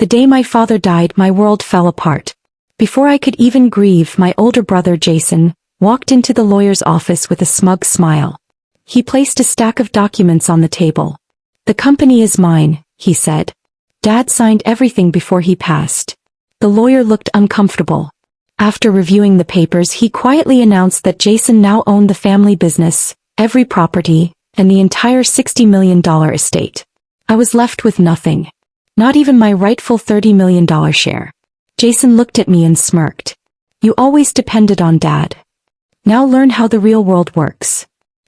The day my father died, my world fell apart. Before I could even grieve, my older brother Jason walked into the lawyer's office with a smug smile. He placed a stack of documents on the table. "The company is mine," he said. "Dad signed everything before he passed." The lawyer looked uncomfortable. After reviewing the papers, he quietly announced that Jason now owned the family business, every property, and the entire $60 million estate. I was left with nothing. Not even my rightful $30 million share. Jason looked at me and smirked. "You always depended on Dad. Now learn how the real world works."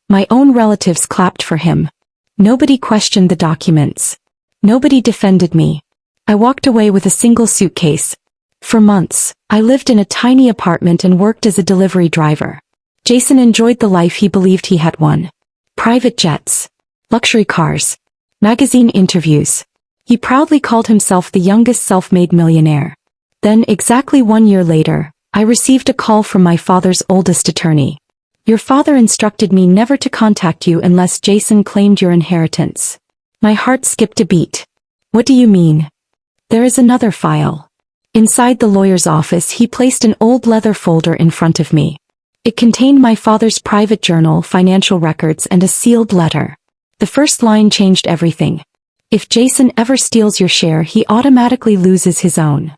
My own relatives clapped for him. Nobody questioned the documents. Nobody defended me. I walked away with a single suitcase. For months, I lived in a tiny apartment and worked as a delivery driver. Jason enjoyed the life he believed he had won. Private jets, luxury cars, magazine interviews. He proudly called himself the youngest self-made millionaire. Then, exactly 1 year later, I received a call from my father's oldest attorney. "Your father instructed me never to contact you unless Jason claimed your inheritance." My heart skipped a beat. "What do you mean?" "There is another file." Inside the lawyer's office, he placed an old leather folder in front of me. It contained my father's private journal, financial records, and a sealed letter. The first line changed everything. "If Jason ever steals your share, he automatically loses his own."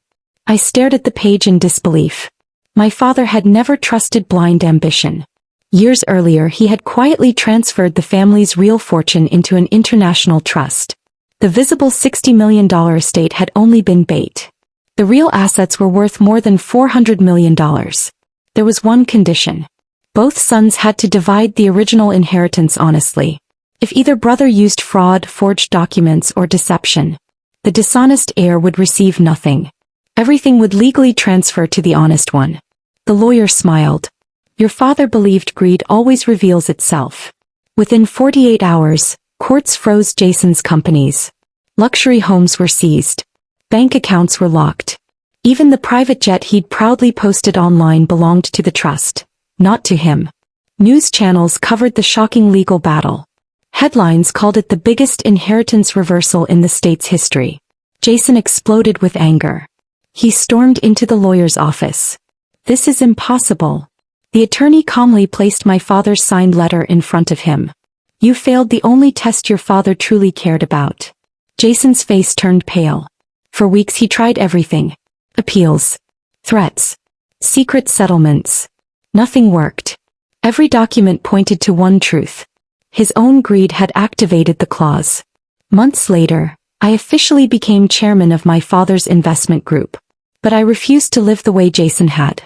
I stared at the page in disbelief. My father had never trusted blind ambition. Years earlier, he had quietly transferred the family's real fortune into an international trust. The visible $60 million estate had only been bait. The real assets were worth more than $400 million. There was one condition. Both sons had to divide the original inheritance honestly. If either brother used fraud, forged documents, or deception, the dishonest heir would receive nothing. Everything would legally transfer to the honest one. The lawyer smiled. "Your father believed greed always reveals itself." Within 48 hours, courts froze Jason's companies. Luxury homes were seized. Bank accounts were locked. Even the private jet he'd proudly posted online belonged to the trust, not to him. News channels covered the shocking legal battle. Headlines called it the biggest inheritance reversal in the state's history. Jason exploded with anger. He stormed into the lawyer's office. "This is impossible." The attorney calmly placed my father's signed letter in front of him. "You failed the only test your father truly cared about." Jason's face turned pale. For weeks he tried everything. Appeals. Threats. Secret settlements. Nothing worked. Every document pointed to one truth. His own greed had activated the clause. Months later, I officially became chairman of my father's investment group. But I refused to live the way Jason had.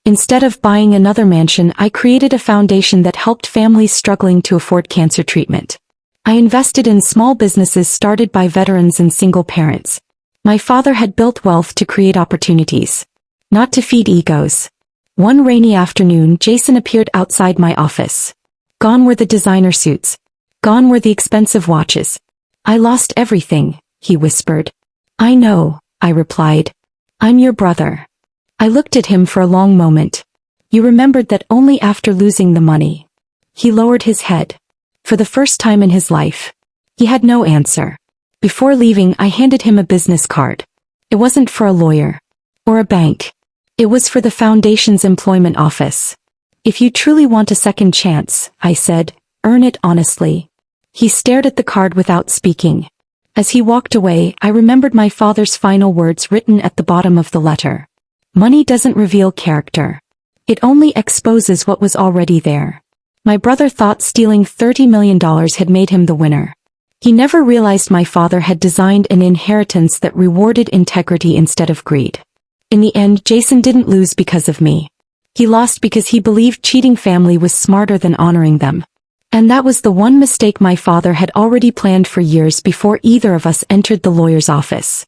Instead of buying another mansion, I created a foundation that helped families struggling to afford cancer treatment. I invested in small businesses started by veterans and single parents. My father had built wealth to create opportunities, not to feed egos. One rainy afternoon, Jason appeared outside my office. Gone were the designer suits. Gone were the expensive watches. "I lost everything," he whispered. "I know," I replied. "I'm your brother." I looked at him for a long moment. "You remembered that only after losing the money." He lowered his head. For the first time in his life, he had no answer. Before leaving, I handed him a business card. It wasn't for a lawyer or a bank. It was for the foundation's employment office. "If you truly want a second chance," I said, "earn it honestly." He stared at the card without speaking. As he walked away, I remembered my father's final words written at the bottom of the letter. "Money doesn't reveal character. It only exposes what was already there." My brother thought stealing $30 million had made him the winner. He never realized my father had designed an inheritance that rewarded integrity instead of greed. In the end, Jason didn't lose because of me. He lost because he believed cheating family was smarter than honoring them. And that was the one mistake my father had already planned for years before either of us entered the lawyer's office.